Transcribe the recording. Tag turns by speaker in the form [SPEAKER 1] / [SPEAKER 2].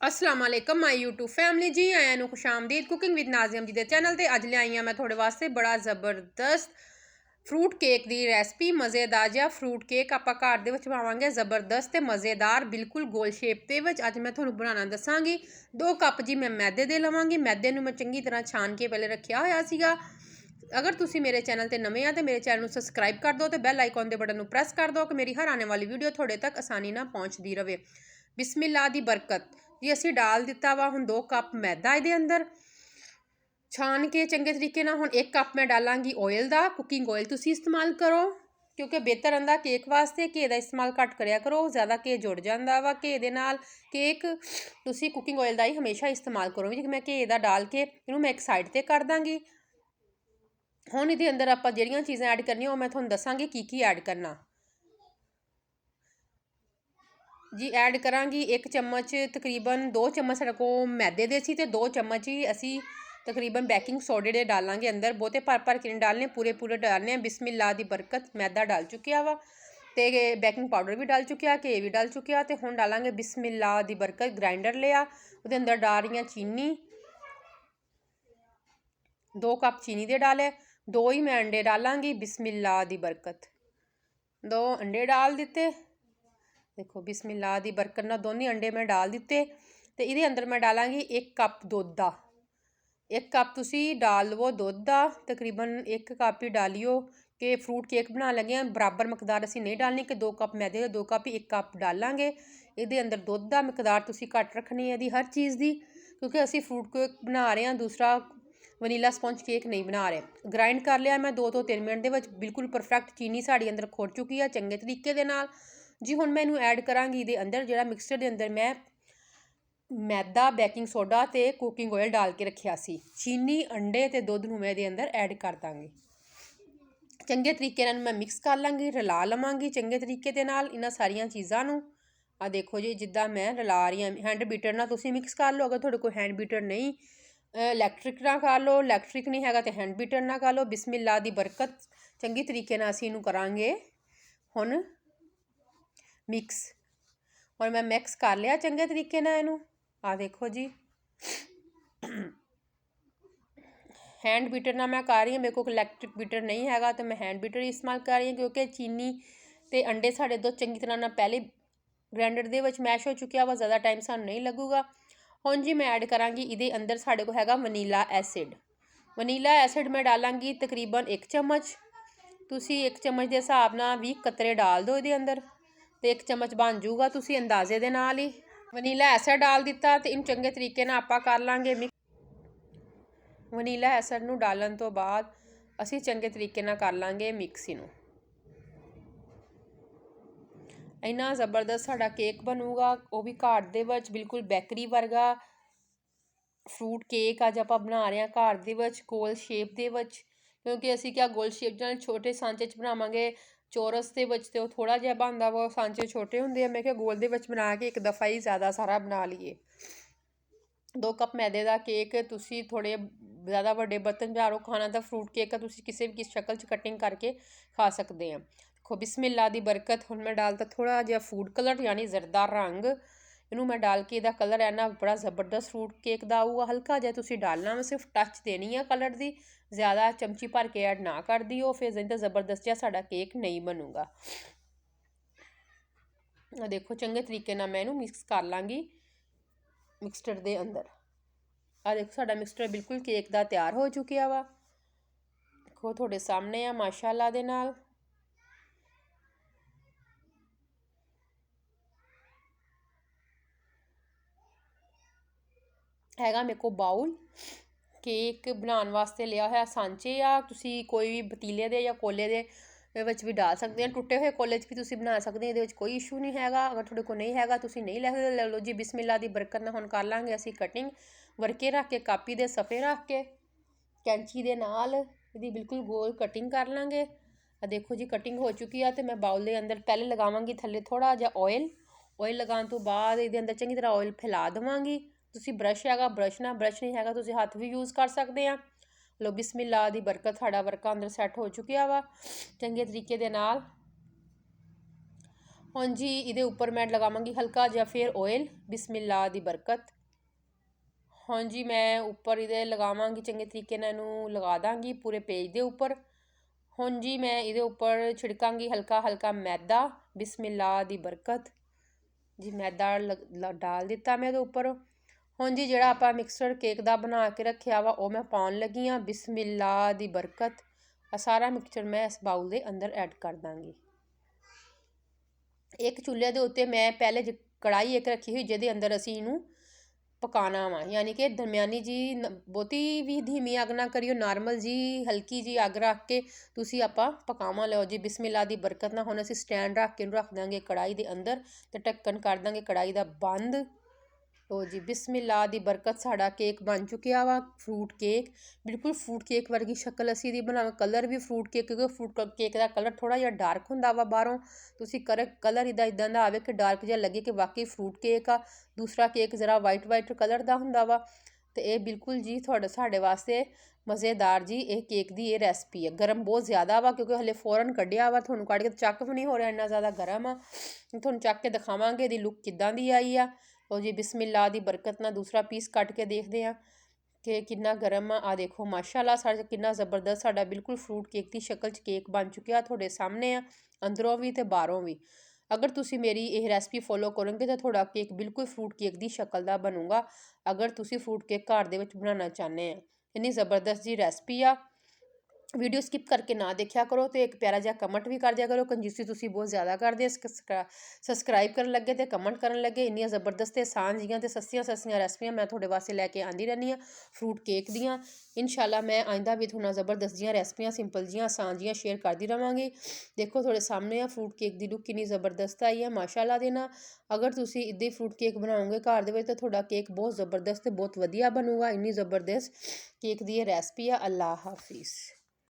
[SPEAKER 1] अस्सलाम वालेकुम my YouTube family जी आया नू खुश आमदीद कुकिंग विद नाज़िम जी के चैनल ते अज लियाई मैं थोड़े वास्ते बड़ा ज़बरदस्त फ्रूट केक की रेसिपी मज़ेदार जिहा फ्रूट केक आपां घर दे विच बनावांगे ज़बरदस्त ते मज़ेदार बिल्कुल गोल शेप दे विच अज मैं तुहानूं बनाना दसांगी। 2 कप जी मैं मैदे दे लवांगी। मैदे नूं मैं चंगी तरह छान के पहले रखिया होया सीगा। अगर तुसी मेरे चैनल ते नवे आ तो मेरे चैनल नूं सबसक्राइब कर दो तो बैल आइकॉन के बटन नूं प्रेस कर दो कि मेरी हर आने वाली वीडियो थोड़े तक आसानी नाल पहुँचती रहे। बिस्मिल्लाह दी बरकत जी असी डाल दिता वा हुण 2 कप मैदा इहदे अंदर छान के चंगे तरीके नाल। हुण 1 कप मैं डालांगी ऑयल दा। कुकिंग ऑयल तुसी इस्तेमाल करो क्योंकि बेहतर रहिंदा केक वास्ते। घे दा इस्तेमाल घट करिया करो, ज़्यादा घे जुड़ जांदा वा घे दे नाल केक। तुसी कुकिंग ऑयल दा ही हमेशा इस्तेमाल करो। जी मैं घे दा डाल के इहनूं मैं एक साइड ते कर दांगी। हुण इहदे अंदर आपां जिहड़ियां चीज़ां ऐड करनियां ओह मैं तुहानूं दसांगी की ऐड करना जी। ऐड करांगी 1 चम्मच तकरीबन 2 चम्मच साढ़े को मैदे दे सी ते 2 चम्मच ही असी तकरीबन बेकिंग सोडे दे डालांगे अंदर। बहुते भर के नहीं डालने, पूरे डालने। बिस्मिल्लाह दी बरकत मैदा डाल चुकिया वा ते बेकिंग पाउडर भी डाल चुकिया, घे भी डाल चुकिया ते हुण डालांगे बिस्मिल्लाह दी बरकत। ग्राइंडर लिया उहदे अंदर डाल रही हैं चीनी, 2 कप चीनी दे डाले। 2 ही मैं अंडे डालांगी। बिस्मिल्लाह दी बरकत 2 अंडे डाल दिते। देखो बिस्मिल्लाह दी बरकत नाल दोनों अंडे मैं डाल दिते ते इहदे अंदर मैं डालांगी 1 कप दुध दा। 1 कप तुसी डाल लवो दुध दा, तकरीबन 1 कप ही डालियो कि फ्रूट केक बनाने लगे हैं। बराबर मकदार असी नहीं डालनी कि 2 कप मैदे दे 2 कप ही 1 कप डालांगे। इहदे अंदर दुध दा मकदार तुसी घट रखनी है इहदी हर चीज़ दी, क्योंकि असी फ्रूट केक बना रहे हैं, दूसरा वनीला स्पंज केक नहीं बना रहे। ग्राइंड कर लिया मैं 2 ਤੋਂ 3 मिनट ਦੇ ਵਿੱਚ। बिल्कुल परफेक्ट चीनी साड़ी अंदर खुर चुकी है चंगे तरीके दे नाल जी। हुण मैं इहनूं ऐड करांगी इहदे अंदर जिहड़ा मिक्सचर दे अंदर मैं मैदा, बेकिंग सोडा ते कुकिंग ऑयल डाल के रखिया सी। चीनी, अंडे ते दुध नूं मैं इहदे अंदर ऐड कर दांगी। चंगे तरीके नाल मैं मिक्स कर लांगी, रला लवांगी चंगे तरीके दे नाल इन्हां सारियां चीज़ां नूं। आ देखो जी जिद्दां मैं रला रही हां। हैंड बीटर नाल तुसीं मिक्स कर लो। अगर तुहाडे कोल हैंड बीटर नहीं, इलैक्ट्रिक ना कर लो, इलैक्ट्रिक नहीं हैगा तो हैंड बीटर ना कर लो। बिस्मिल्लाह दी बरकत चंगी तरीके नाल असीं इहनूं करांगे हुण मिक्स। और मैं मिक्स कर लिया चंगे तरीके नाल इहनूं। आ देखो जी हैंड बीटर नाल मैं कर रही हूँ। मेरे को इलैक्ट्रिक बीटर नहीं हैगा तो मैं हैंड बीटर ही इस्तेमाल कर रही हूँ, क्योंकि चीनी ते अंडे साढ़े दो चंगी तरह नाल पहले ग्राइंडर दे विच मैश हो चुकिया वा, ज़्यादा टाइम सानूं नहीं लगूगा। हुण जी मैं ऐड करांगी इहदे अंदर साढ़े को हैगा वनीला एसिड। वनीला एसिड मैं डालांगी तकरीबन 1 चम्मच। तुसी 1 चम्मच के हिसाब नाल 20 कतरे डाल दो इहदे अंदर तो 1 चम्मच बन जूगा तुसी अंदाजे दे नाल ही। वनीला एसिड डाल दिता तो इन चंगे तरीके नाल आपां कर लांगे मिक्स। वनीला एसिड नूं डालण तो बाद असी चंगे तरीके नाल कर लांगे मिक्स इनूं। इन्ना ज़बरदस्त साडा केक बनूगा, वो भी घर दे विच बिल्कुल बेकरी वर्गा फ्रूट केक अज आपां बना रहे हैं घर दे विच गोल शेप दे विच। क्योंकि असी क्या गोल शेप जां छोटे सांचे च बनावांगे चौरस दे विच ते थोड़ा जिहा बनदा वा, सांचे छोटे हुंदे आ। मैं क्या गोल दे विच बना के एक दफ़ा ही ज़्यादा सारा बना लईए। 2 कप मैदे दा केक तुसी थोड़े ज़्यादा वड्डे बर्तन च रखो। खाना तो फ्रूट केक का तुसी किसी भी शक्ल च कटिंग करके खा सकते हैं। देखो बिस्मिल्लाह दी बरकत। हुण मैं डालता थोड़ा जिहा फूड कलर यानी जरदा रंग। इनू मैं डाल के इहदा कलर है ना बड़ा ज़बरदस्त फ्रूट केक दा आऊगा। हल्का जिहा तुसी डालना, मैं सिर्फ टच देनी है कलर दी, ज़्यादा चमची भर के ऐड ना कर दिओ, फिर नहीं तो ज़बरदस्त जिहा साडा केक नहीं बनूगा। देखो चंगे तरीके नाल मैं इनू मिक्स कर लांगी मिक्सचर दे अंदर। आ देखो साडा मिक्सचर बिल्कुल केक दा तैयार हो चुकिया वा। देखो तुहाडे सामने आ माशाअल्लाह दे नाल। हैगा मेरे को बाउल केक बनाने वास्ते लिया होया सांचे, या तुसी कोई भी पतीले दे या कोले दे विच भी डाल सकते हैं। टुटे हुए कोले च भी तुसी बना सकते हैं, इहदे विच कोई इशू नहीं हैगा। अगर तुहाडे कोल नहीं हैगा तुसी नहीं ले सकदे। ले लो जी बिस्मिल्लाह दी बरकत नाल। हुण कर लांगे असी कटिंग वर्के रख के, कापी दे सफ़े रख के कैंची दे नाल इहदी बिल्कुल गोल कटिंग कर लांगे। देखो जी कटिंग हो चुकी है। तो मैं बाउल दे अंदर पहले लगावांगी थल्ले थोड़ा जिहा ऑयल। ऑयल लगाउण तो बाद इहदे अंदर चंगी तरह ऑयल फैला देवांगी। तुसी ब्रश हैगा ब्रश नाल, ब्रश नहीं हैगा तुसी हत्थ भी यूज़ कर सकते हैं। लो बिस्मिल्लाह दी बरकत। साडा वर्का अंदर सैट हो चुकिया वा चंगे तरीके दे नाल। ਹੁਣ ਜੀ ਇਹਦੇ ਉੱਪਰ ਮੈਂ ਲਗਾਵਾਂਗੀ ਹਲਕਾ ਜਿਹਾ ਫਿਰ ਆਇਲ, ਬਿਸਮਿਲ੍ਲਾ ਦੀ ਬਰਕਤ। ਹੁਣ ਜੀ ਮੈਂ ਉੱਪਰ ਇਹਦੇ ਲਗਾਵਾਂਗੀ, ਚੰਗੇ ਤਰੀਕੇ ਨਾਲ ਇਹਨੂੰ ਲਗਾ ਦਾਂਗੀ ਪੂਰੇ ਪੇਜ ਦੇ ਉੱਪਰ। ਹੁਣ ਜੀ ਮੈਂ ਇਹਦੇ ਉੱਪਰ ਛਿੜਕਾਂਗੀ ਹਲਕਾ ਹਲਕਾ ਮੈਦਾ, ਬਿਸਮਿਲ੍ਲਾ ਦੀ ਬਰਕਤ ਜੀ। ਮੈਦਾ ਡਾਲ ਦਿੱਤਾ ਮੈਂ ਇਹਦੇ ਉੱਪਰ। ਹੁਣ ਜੀ ਜਿਹੜਾ ਆਪਾਂ ਮਿਕਸਚਰ ਕੇਕ ਦਾ ਬਣਾ ਕੇ ਰੱਖਿਆ ਵਾ ਉਹ ਮੈਂ ਪਾਉਣ ਲੱਗੀ ਹਾਂ, ਬਿਸਮਿਲ੍ਲਾ ਦੀ ਬਰਕਤ। ਆ ਸਾਰਾ ਮਿਕਸਚਰ ਮੈਂ ਇਸ ਬਾਉਲ ਦੇ ਅੰਦਰ ਐਡ ਕਰ ਦਾਂਗੀ। ਇੱਕ ਚੁੱਲ੍ਹੇ ਦੇ ਉੱਤੇ ਮੈਂ ਪਹਿਲੇ ਕੜਾਹੀ ਇੱਕ ਰੱਖੀ ਹੋਈ ਜਿਹਦੇ ਅੰਦਰ ਅਸੀਂ ਇਹਨੂੰ ਪਕਾਉਣਾ ਵਾ, ਯਾਨੀ ਕਿ ਦਰਮਿਆਨੀ ਜੀ, ਬਹੁਤੀ ਵੀ ਧੀਮੀ ਅੱਗ ਨਾ ਕਰਿਓ, ਨਾਰਮਲ ਜੀ ਹਲਕੀ ਜੀ ਅੱਗ ਰੱਖ ਕੇ ਤੁਸੀਂ ਆਪਾਂ ਪਕਾਵਾਂ ਲਿਓ ਜੀ, ਬਿਸਮਿਲ੍ਲਾ ਦੀ ਬਰਕਤ ਨਾਲ। ਹੁਣ ਅਸੀਂ ਸਟੈਂਡ ਰੱਖ ਕੇ ਇਹਨੂੰ ਰੱਖ ਦਾਂਗੇ ਕੜਾਹੀ ਦੇ ਅੰਦਰ ਅਤੇ ਢੱਕਣ ਕਰ ਦਾਂਗੇ ਕੜਾਹੀ ਦਾ ਬੰਦ। ਲਓ ਜੀ, ਬਿਸਮਿਲ੍ਲਾ ਦੀ ਬਰਕਤ, ਸਾਡਾ ਕੇਕ ਬਣ ਚੁੱਕਿਆ ਵਾ, ਫਰੂਟ ਕੇਕ। ਬਿਲਕੁਲ ਫਰੂਟ ਕੇਕ ਵਰਗੀ ਸ਼ਕਲ ਅਸੀਂ ਇਹਦੀ ਬਣਾਵਾਂ। ਕਲਰ ਵੀ ਫਰੂਟ ਕੇਕ, ਕਿਉਂਕਿ ਫਰੂਟ ਕੇਕ ਦਾ ਕਲਰ ਥੋੜ੍ਹਾ ਜਿਹਾ ਡਾਰਕ ਹੁੰਦਾ ਵਾ ਬਾਹਰੋਂ, ਤੁਸੀਂ ਕਲਰ ਇਹਦਾ ਇੱਦਾਂ ਦਾ ਆਵੇ ਕਿ ਡਾਰਕ ਜਿਹਾ ਲੱਗੇ ਕਿ ਵਾਕਈ ਫਰੂਟ ਕੇਕ ਆ। ਦੂਸਰਾ ਕੇਕ ਜ਼ਰਾ ਵਾਈਟ ਕਲਰ ਦਾ ਹੁੰਦਾ ਵਾ। ਅਤੇ ਇਹ ਬਿਲਕੁਲ ਜੀ ਸਾਡੇ ਵਾਸਤੇ ਮਜ਼ੇਦਾਰ ਜੀ ਇਹ ਕੇਕ ਦੀ ਇਹ ਰੈਸਪੀ ਹੈ। ਗਰਮ ਬਹੁਤ ਜ਼ਿਆਦਾ ਵਾ ਕਿਉਂਕਿ ਹਲੇ ਫੌਰਨ ਕੱਢਿਆ ਵਾ, ਤੁਹਾਨੂੰ ਕੱਢ ਕੇ ਚੱਕ ਵੀ ਨਹੀਂ ਹੋ ਰਿਹਾ, ਇੰਨਾ ਜ਼ਿਆਦਾ ਗਰਮ ਆ। ਤੁਹਾਨੂੰ ਚੱਕ ਕੇ ਦਿਖਾਵਾਂਗੇ ਇਹਦੀ ਲੁੱਕ ਕਿੱਦਾਂ ਦੀ ਆਈ ਆ। ਉਹ ਜੀ ਬਿਸਮਿਲ੍ਲਾ ਦੀ ਬਰਕਤ ਨਾਲ ਦੂਸਰਾ ਪੀਸ ਕੱਟ ਕੇ ਦੇਖਦੇ ਹਾਂ ਕਿ ਕਿੰਨਾ ਗਰਮ ਆ। ਦੇਖੋ ਮਾਸ਼ਾਅੱਲਾ, ਸਾਡੇ ਕਿੰਨਾ ਜ਼ਬਰਦਸਤ, ਸਾਡਾ ਬਿਲਕੁਲ ਫਰੂਟ ਕੇਕ ਦੀ ਸ਼ਕਲ 'ਚ ਕੇਕ ਬਣ ਚੁੱਕਿਆ ਤੁਹਾਡੇ ਸਾਹਮਣੇ ਆ, ਅੰਦਰੋਂ ਵੀ ਅਤੇ ਬਾਹਰੋਂ ਵੀ। ਅਗਰ ਤੁਸੀਂ ਮੇਰੀ ਇਹ ਰੈਸਪੀ ਫੋਲੋ ਕਰੋਗੇ ਤਾਂ ਤੁਹਾਡਾ ਕੇਕ ਬਿਲਕੁਲ ਫਰੂਟ ਕੇਕ ਦੀ ਸ਼ਕਲ ਦਾ ਬਣੂਗਾ, ਅਗਰ ਤੁਸੀਂ ਫਰੂਟ ਕੇਕ ਘਰ ਦੇ ਵਿੱਚ ਬਣਾਉਣਾ ਚਾਹੁੰਦੇ ਆ। ਇੰਨੀ ਜ਼ਬਰਦਸਤ ਜੀ ਰੈਸਪੀ ਆ। ਵੀਡੀਓ ਸਕਿਪ ਕਰਕੇ ਨਾ ਦੇਖਿਆ ਕਰੋ ਅਤੇ ਇੱਕ ਪਿਆਰਾ ਜਿਹਾ ਕਮੈਂਟ ਵੀ ਕਰ ਦਿਆ ਕਰੋ। ਕੰਜੂਸੀ ਤੁਸੀਂ ਬਹੁਤ ਜ਼ਿਆਦਾ ਕਰਦੇ ਹੋ, ਸਬਸਕ੍ਰਾਈਬ ਕਰਨ ਲੱਗੇ ਅਤੇ ਕਮੈਂਟ ਕਰਨ ਲੱਗੇ। ਇੰਨੀਆਂ ਜ਼ਬਰਦਸਤ ਅਤੇ ਆਸਾਨ ਜੀਆਂ ਅਤੇ ਸਸਤੀਆਂ ਰੈਸਪੀਆਂ ਮੈਂ ਤੁਹਾਡੇ ਵਾਸਤੇ ਲੈ ਕੇ ਆਉਂਦੀ ਰਹਿੰਦੀ ਹਾਂ ਫਰੂਟ ਕੇਕ ਦੀਆਂ। ਇਨਸ਼ਾਅੱਲਾ ਮੈਂ ਆਇੰਦਾ ਵੀ ਤੁਹਾਨੂੰ ਜ਼ਬਰਦਸਤ ਜੀਆਂ ਰੈਸਪੀਆਂ, ਸਿੰਪਲ ਜੀਆਂ, ਆਸਾਨ ਜੀਆਂ ਸ਼ੇਅਰ ਕਰਦੀ ਰਹਾਂਗੀ। ਦੇਖੋ ਤੁਹਾਡੇ ਸਾਹਮਣੇ ਆ ਫਰੂਟ ਕੇਕ ਦੀ ਲੁੱਕ ਕਿੰਨੀ ਜ਼ਬਰਦਸਤ ਆਈ ਹੈ ਮਾਸ਼ਾਅੱਲਾ ਦੇ ਨਾਲ। ਅਗਰ ਤੁਸੀਂ ਇੱਦਾਂ ਹੀ ਫਰੂਟ ਕੇਕ ਬਣਾਓਗੇ ਘਰ ਦੇ ਵਿੱਚ ਤਾਂ ਤੁਹਾਡਾ ਕੇਕ ਬਹੁਤ ਜ਼ਬਰਦਸਤ ਅਤੇ ਬਹੁਤ ਵਧੀਆ ਬਣੂਗਾ। ਇੰਨੀ ਜ਼ਬਰਦਸਤ ਕੇਕ ਦੀ ਇਹ ਰੈਸਪੀ ਆ। ਅੱਲਾ ਹਾਫਿਜ਼।